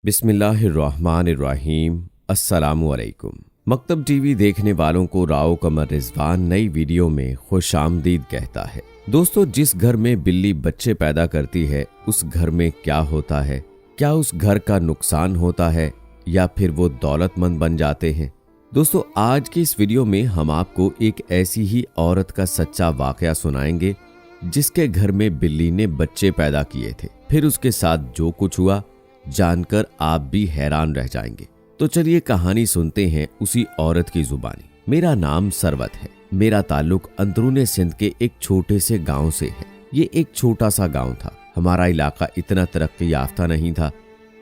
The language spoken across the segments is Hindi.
बिस्मिल्लाहिर्रहमानिर्रहीम। अस्सलामुअलैकुम। मकतब टीवी देखने वालों को राव कमर रिजवान नई वीडियो में खुशामदीद कहता है। दोस्तों, जिस घर में बिल्ली बच्चे पैदा करती है उस घर में क्या होता है? क्या उस घर का नुकसान होता है या फिर वो दौलतमंद बन जाते हैं? दोस्तों, आज की इस वीडियो में हम आपको एक ऐसी ही औरत का सच्चा वाकया सुनाएंगे जिसके घर में बिल्ली ने बच्चे पैदा किए थे। फिर उसके साथ जो कुछ हुआ जानकर आप भी हैरान रह जाएंगे। तो चलिए कहानी सुनते हैं उसी औरत की जुबानी। मेरा नाम सरवत है। मेरा ताल्लुक अंदरूने सिंध के एक छोटे से गांव से है। ये एक छोटा सा गांव था। हमारा इलाका इतना तरक्की याफ्ता नहीं था।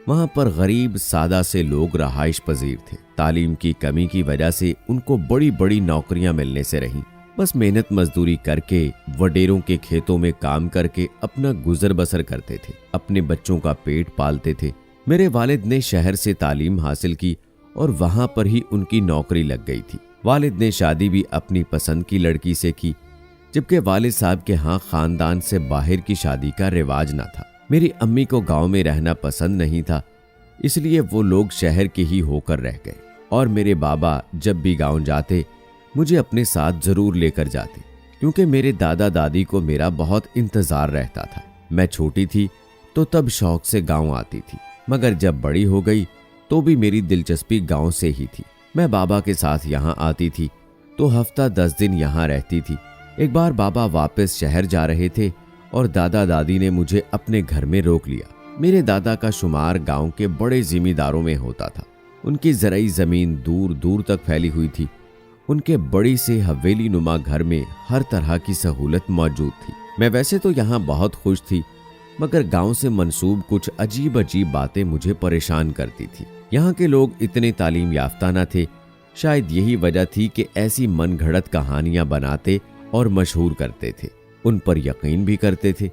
वहां पर गरीब सादा से लोग रहाइश पजीर थे। तालीम की कमी की वजह से उनको बड़ी बड़ी नौकरियां मिलने से रहीं। बस मेहनत मजदूरी करके वडेरों के खेतों में काम करके अपना गुजर बसर करते थे। अपने बच्चों का पेट पालते थे। मेरे वालिद ने शहर से तालीम हासिल की और वहां पर ही उनकी नौकरी लग गई थी। वालिद ने शादी भी अपनी पसंद की लड़की से की, जबकि वालिद साहब के यहाँ खानदान से बाहर की शादी का रिवाज न था। मेरी अम्मी को गाँव में रहना पसंद नहीं था, इसलिए वो लोग शहर के ही होकर रह गए। और मेरे बाबा जब भी गाँव जाते मुझे अपने साथ जरूर लेकर जाते, क्योंकि मेरे दादा दादी को मेरा बहुत इंतजार रहता था। मैं छोटी थी तो तब शौक से गांव आती थी, मगर जब बड़ी हो गई तो भी मेरी दिलचस्पी गांव से ही थी। मैं बाबा के साथ यहाँ आती थी तो हफ्ता 10 दिन यहाँ रहती थी। एक बार बाबा वापस शहर जा रहे थे और दादा दादी ने मुझे अपने घर में रोक लिया। मेरे दादा का शुमार गाँव के बड़े जिम्मेदारों में होता था। उनकी ज़राई ज़मीन दूर दूर तक फैली हुई थी। उनके बड़ी से हवेली नुमा घर में हर तरह की सहूलत मौजूद थी। मैं वैसे तो यहाँ बहुत खुश थी, मगर गांव से मंसूब कुछ अजीब अजीब बातें मुझे परेशान करती थी। यहाँ के लोग इतने तालीम याफ्ता न थे। शायद यही वजह थी कि ऐसी मनगढ़ंत कहानियां बनाते और मशहूर करते थे, उन पर यकीन भी करते थे।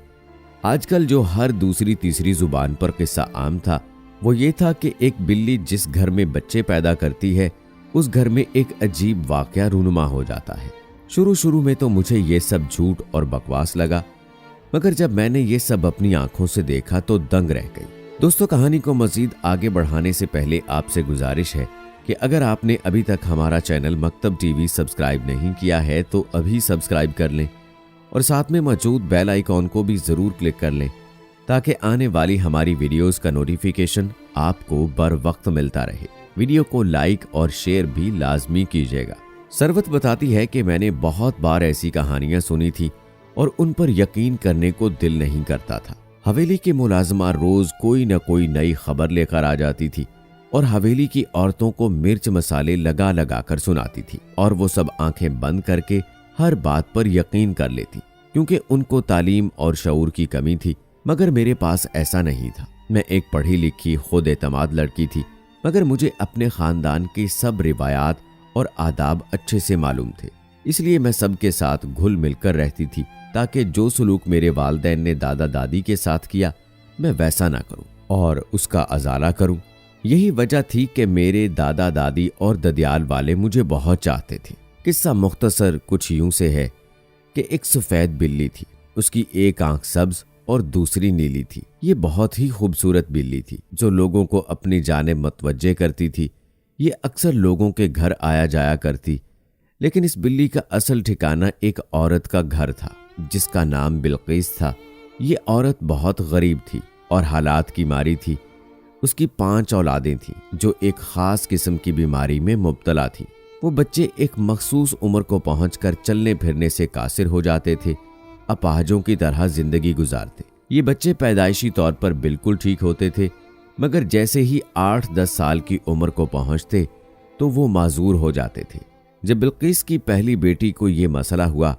आजकल जो हर दूसरी तीसरी जुबान पर किस्सा आम था वो ये था कि एक बिल्ली जिस घर में बच्चे पैदा करती है उस घर में एक अजीब वाकया रूनुमा हो जाता है। शुरू में तो मुझे ये सब झूठ और बकवास लगा, मगर जब मैंने ये सब अपनी आंखों से देखा तो दंग रह गई। दोस्तों, कहानी को मजीद आगे बढ़ाने से पहले आपसे गुजारिश है कि अगर आपने अभी तक हमारा चैनल मकतब टीवी सब्सक्राइब नहीं किया है तो अभी सब्सक्राइब कर लें और साथ में मौजूद बेल आइकॉन को भी जरूर क्लिक कर लें, ताकि आने वाली हमारी वीडियोस का नोटिफिकेशन आपको बर वक्त मिलता रहे। वीडियो को लाइक और शेयर भी लाजमी कीजिएगा। सरवत बताती है कि मैंने बहुत बार ऐसी कहानियां सुनी थी और उन पर यकीन करने को दिल नहीं करता था। हवेली के मुलाजमा रोज कोई न कोई नई खबर लेकर आ जाती थी और हवेली की औरतों को मिर्च मसाले लगा लगा कर सुनाती थी, और वो सब आंखें बंद करके हर बात पर यकीन कर लेती, क्योंकि उनको तालीम और शऊर की कमी थी। मगर मेरे पास ऐसा नहीं था। मैं एक पढ़ी लिखी खुद एतमाद लड़की थी, मगर मुझे अपने खानदान के सब रिवायात और आदाब अच्छे से मालूम थे। इसलिए मैं सबके साथ घुल मिलकर रहती थी, ताकि जो सलूक मेरे वालिदैन ने दादा दादी के साथ किया मैं वैसा ना करूं और उसका अजाला करूं। यही वजह थी कि मेरे दादा दादी और ददियाल वाले मुझे बहुत चाहते थे। किस्सा मुख्तसर कुछ यूं से है कि एक सफ़ेद बिल्ली थी। उसकी एक आंख सब्ज और दूसरी नीली थी। ये बहुत ही खूबसूरत बिल्ली थी जो लोगों को अपनी जानिब मुतवज्जे करती थी। ये अक्सर लोगों के घर आया जाया करती, लेकिन इस बिल्ली का असल ठिकाना एक औरत का घर था जिसका नाम बिल्किस था। ये औरत बहुत गरीब थी और हालात की मारी थी। उसकी 5 औलादें थीं जो एक खास किस्म की बीमारी में मुब्तला थीं। वो बच्चे एक मखसूस उम्र को पहुंचकर चलने फिरने से कासिर हो जाते थे, अपाहजों की तरह जिंदगी गुजारते। ये बच्चे पैदाइशी तौर पर बिल्कुल ठीक होते थे, मगर जैसे ही 8-10 साल की उम्र को पहुंचते तो वो माजूर हो जाते थे। जब बिल्किस की पहली बेटी को ये मसला हुआ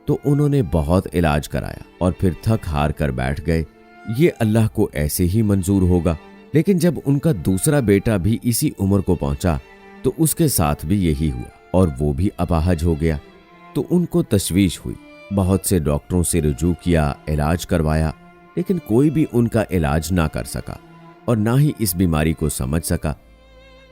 तो उन्होंने बहुत इलाज कराया और फिर थक हार कर बैठ गए। ये अल्लाह को ऐसे ही मंजूर होगा। लेकिन जब उनका दूसरा बेटा भी इसी उम्र को पहुंचा तो उसके साथ भी यही हुआ और वो भी अपाहज हो गया। तो उनको तशवीश हुई। बहुत से डॉक्टरों से रुजू किया, इलाज करवाया, लेकिन कोई भी उनका इलाज ना कर सका और ना ही इस बीमारी को समझ सका।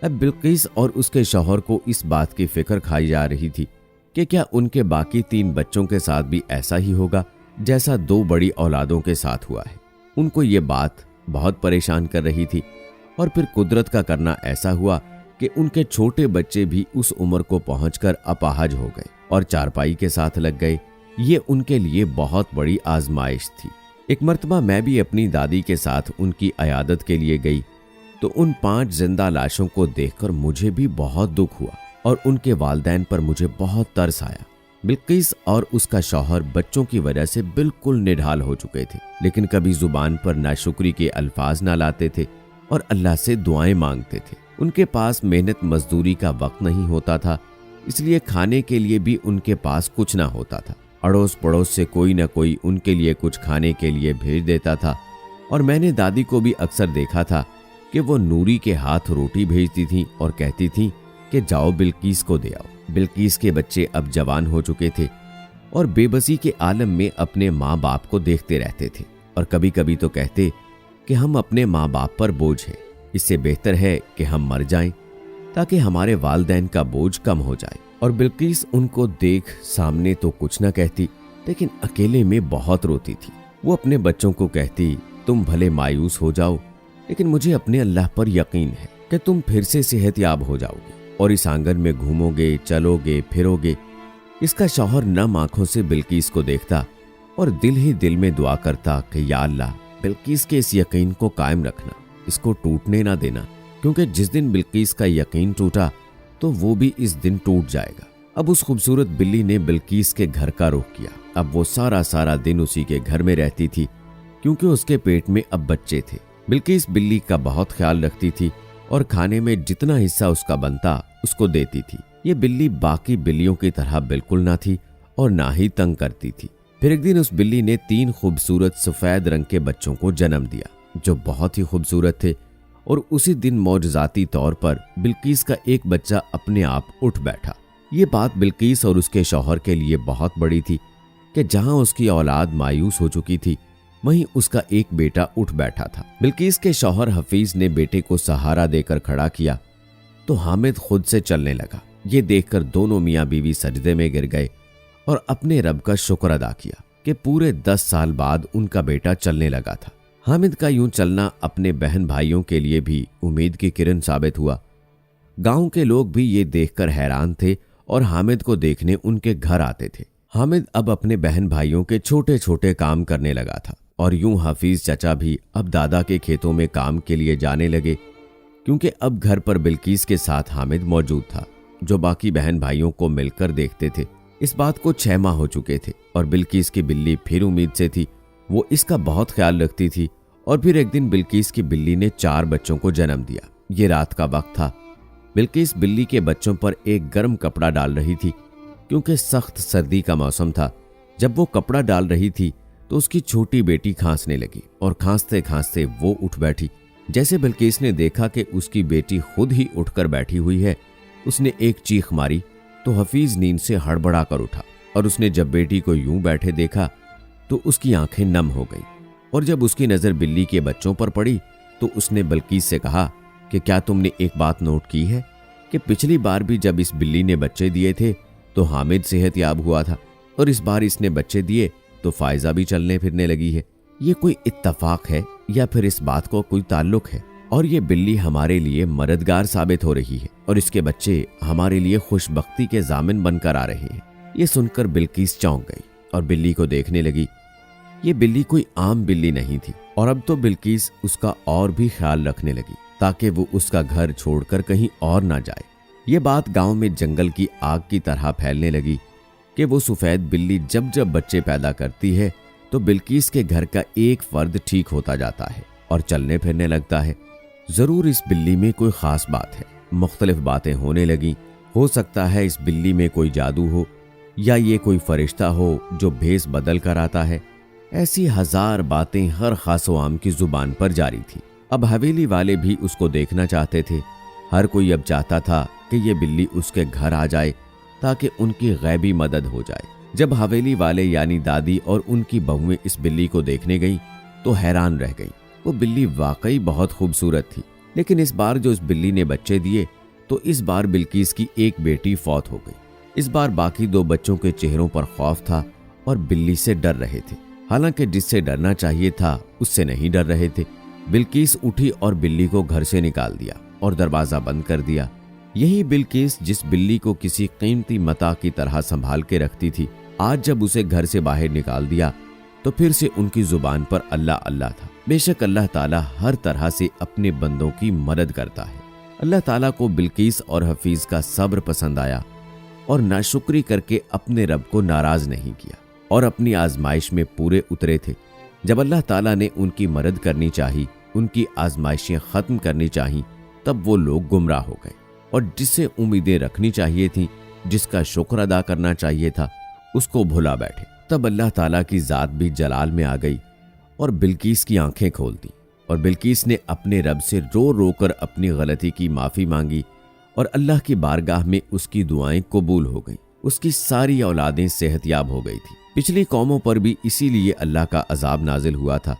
अब बिल्किस और उसके शौहर को इस बात की फिक्र खाई जा रही थी कि क्या उनके बाकी 3 बच्चों के साथ भी ऐसा ही होगा जैसा 2 बड़ी औलादों के साथ हुआ है। उनको ये बात बहुत परेशान कर रही थी और फिर कुदरत का करना ऐसा हुआ कि उनके छोटे बच्चे भी उस उम्र को पहुंचकर अपाहज हो गए और चारपाई के साथ लग गए। ये उनके लिए बहुत बड़ी आजमाइश थी। एक मर्तबा मैं भी अपनी दादी के साथ उनकी अयादत के लिए गई तो उन 5 जिंदा लाशों को देखकर मुझे भी बहुत दुख हुआ और उनके वालिदैन पर मुझे बहुत तरस आया। बिल्किस और उसका शौहर बच्चों की वजह से बिल्कुल निढाल हो चुके थे, लेकिन कभी जुबान पर नाशुक्री के अल्फाज ना लाते थे और अल्लाह से दुआएं मांगते थे। उनके पास मेहनत मजदूरी का वक्त नहीं होता था, इसलिए खाने के लिए भी उनके पास कुछ ना होता था। अड़ोस पड़ोस से कोई न कोई उनके लिए कुछ खाने के लिए भेज देता था और मैंने दादी को भी अक्सर देखा था कि वो नूरी के हाथ रोटी भेजती थी और कहती थी कि जाओ बिल्किस को दे आओ। बिल्किस के बच्चे अब जवान हो चुके थे और बेबसी के आलम में अपने माँ बाप को देखते रहते थे और कभी कभी तो कहते कि हम अपने माँ बाप पर बोझ हैं, इससे बेहतर है कि हम मर जाएं ताकि हमारे वालिदैन का बोझ कम हो जाए। और बिल्किस उनको देख सामने तो कुछ न कहती, लेकिन अकेले में बहुत रोती थी। वो अपने बच्चों को कहती, तुम भले मायूस हो जाओ, लेकिन मुझे अपने अल्लाह पर यकीन है कि तुम फिर से सेहतयाब हो जाओगे और इस आंगन में घूमोगे, चलोगे, फिरोगे। इसका शौहर नम आंखों से बिल्किस को देखता और दिल ही दिल में दुआ करता कि या अल्लाह, बिल्किस के इस यकीन को कायम रखना, इसको टूटने ना देना, क्योंकि जिस दिन बिल्किस का यकीन टूटा तो वो भी इस दिन टूट जाएगा। अब उस खूबसूरत बिल्ली ने बिल्किस के घर का रुख किया। अब वो सारा दिन उसी के घर में रहती थी, क्योंकि उसके पेट में अब बच्चे थे। बिल्किस बिल्ली का बहुत ख्याल रखती थी और खाने में जितना हिस्सा उसका बनता उसको देती थी। ये बिल्ली बाकी बिल्लियों की तरह बिल्कुल ना थी और ना ही तंग करती थी। फिर एक दिन उस बिल्ली ने 3 खूबसूरत सफेद रंग के बच्चों को जन्म दिया जो बहुत ही खूबसूरत थे और उसी दिन मौजज़ाती तौर पर बिल्किस का एक बच्चा अपने आप उठ बैठा। ये बात बिल्किस और उसके शौहर के लिए बहुत बड़ी थी कि जहां उसकी औलाद मायूस हो चुकी थी, वहीं उसका एक बेटा उठ बैठा था। बिल्किस के शौहर हफीज ने बेटे को सहारा देकर खड़ा किया तो हामिद खुद से चलने लगा। ये देखकर दोनों मियाँ बीवी सजदे में गिर गए और अपने रब का शुक्र अदा किया कि पूरे 10 साल बाद उनका बेटा चलने लगा था। हामिद का यूं चलना अपने बहन भाइयों के लिए भी उम्मीद की किरण साबित हुआ। गांव के लोग भी ये देखकर हैरान थे और हामिद को देखने उनके घर आते थे। हामिद अब अपने बहन भाइयों के छोटे छोटे काम करने लगा था और यूं हाफिज चचा भी अब दादा के खेतों में काम के लिए जाने लगे, क्योंकि अब घर पर बिल्किस के साथ हामिद मौजूद था, जो बाकी बहन भाइयों को मिलकर देखते थे। इस बात को 6 माह हो चुके थे और बिल्किस की बिल्ली फिर उम्मीद से थी। वो इसका बहुत ख्याल रखती थी और फिर एक दिन बिल्किस की बिल्ली ने 4 बच्चों को जन्म दिया। ये रात का वक्त था। बिल्किस बिल्ली के बच्चों पर एक गर्म कपड़ा डाल रही थी, क्योंकि सख्त सर्दी का मौसम था। जब वो कपड़ा डाल रही थी तो उसकी छोटी बेटी खांसने लगी और खांसते खांसते वो उठ बैठी। जैसे बिल्किस ने देखा कि उसकी बेटी खुद ही उठकर बैठी हुई है, उसने एक चीख मारी तो हफीज नींद से हड़बड़ा कर उठा और उसने जब बेटी को यूं बैठे देखा तो उसकी आंखें नम हो गई। और जब उसकी नजर बिल्ली के बच्चों पर पड़ी तो उसने बिल्किस से कहा कि क्या तुमने एक बात नोट की है कि पिछली बार भी जब इस बिल्ली ने बच्चे दिए थे तो हामिद सेहतयाब हुआ था और इस बार इसने बच्चे दिए तो फायजा भी चलने फिरने लगी है। ये कोई इत्तफाक है या फिर इस बात को कोई ताल्लुक है? और ये बिल्ली हमारे लिए मददगार साबित हो रही है और इसके बच्चे हमारे लिए खुशबख्ती के जामिन बनकर आ रहे हैं। ये सुनकर बिल्किस चौंक गई और बिल्ली को देखने लगी। ये बिल्ली कोई आम बिल्ली नहीं थी और अब तो बिल्किस उसका और भी ख्याल रखने लगी ताकि वो उसका घर छोड़कर कहीं और ना जाए। ये बात गांव में जंगल की आग की तरह फैलने लगी कि वो सफेद बिल्ली जब जब बच्चे पैदा करती है तो बिल्किस के घर का एक फर्द ठीक होता जाता है और चलने फिरने लगता है। जरूर इस बिल्ली में कोई खास बात है। मुख्तलिफ बातें होने लगी। हो सकता है इस बिल्ली में कोई जादू हो या ये कोई फरिश्ता हो जो भेस बदल कर आता है। ऐसी 1000 बातें हर खासो आम की जुबान पर जारी थी। अब हवेली वाले भी उसको देखना चाहते थे। हर कोई अब चाहता था कि ये बिल्ली उसके घर आ जाए ताकि उनकी गैबी मदद हो जाए। जब हवेली वाले यानी दादी और उनकी बहुएं इस बिल्ली को देखने गईं तो हैरान रह गईं। वो बिल्ली वाकई बहुत खूबसूरत थी, लेकिन इस बार जो इस बिल्ली ने बच्चे दिए तो इस बार बिल्किस की एक बेटी फौत हो गई। इस बार बाकी 2 बच्चों के चेहरों पर खौफ था और बिल्ली से डर रहे थे। हालांकि जिससे डरना चाहिए था उससे नहीं डर रहे थे। बिल्किस उठी और बिल्ली को घर से निकाल दिया और दरवाजा बंद कर दिया। यही बिल्किस जिस बिल्ली को किसी कीमती मता की तरह संभाल के रखती थी, आज जब उसे घर से बाहर निकाल दिया तो फिर से उनकी जुबान पर अल्लाह अल्लाह था। बेशक अल्लाह ताला हर तरह से अपने बंदों की मदद करता है। अल्लाह ताला को बिल्किस और हफीज का सब्र पसंद आया और नाशुक्री करके अपने रब को नाराज नहीं किया और अपनी आजमाइश में पूरे उतरे थे। जब अल्लाह ताला ने उनकी मदद करनी चाही, उनकी आजमाइशें खत्म करनी चाही, तब वो लोग गुमराह हो गए और जिससे उम्मीदें रखनी चाहिए थी, जिसका शुक्र अदा करना चाहिए था, उसको भुला बैठे। तब अल्लाह ताला की जात भी जलाल में आ गई और बिल्किस की आंखें खोल दी और बिल्किस ने अपने रब से रो रो कर अपनी गलती की माफी मांगी और अल्लाह की बारगाह में उसकी दुआएं कबूल हो गई। उसकी सारी औलादें सेहतयाब हो गई थी। पिछली कौमों पर भी इसीलिए अल्लाह का अजाब नाजिल हुआ था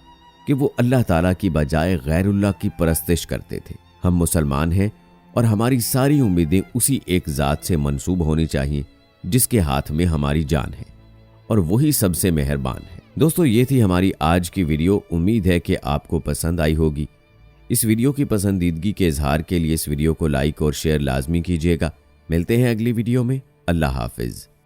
कि वो अल्लाह ताला की बजाय गैरुल्लाह की परस्तिश करते थे। हम मुसलमान हैं और हमारी सारी उम्मीदें उसी एक जात से मंसूब होनी चाहिए जिसके हाथ में हमारी जान है और वही सबसे मेहरबान है। दोस्तों, ये थी हमारी आज की वीडियो। उम्मीद है कि आपको पसंद आई होगी। इस वीडियो की पसंदीदगी के इजहार के लिए इस वीडियो को लाइक और शेयर लाजमी कीजिएगा। मिलते हैं अगली वीडियो में। अल्लाह हाफिज।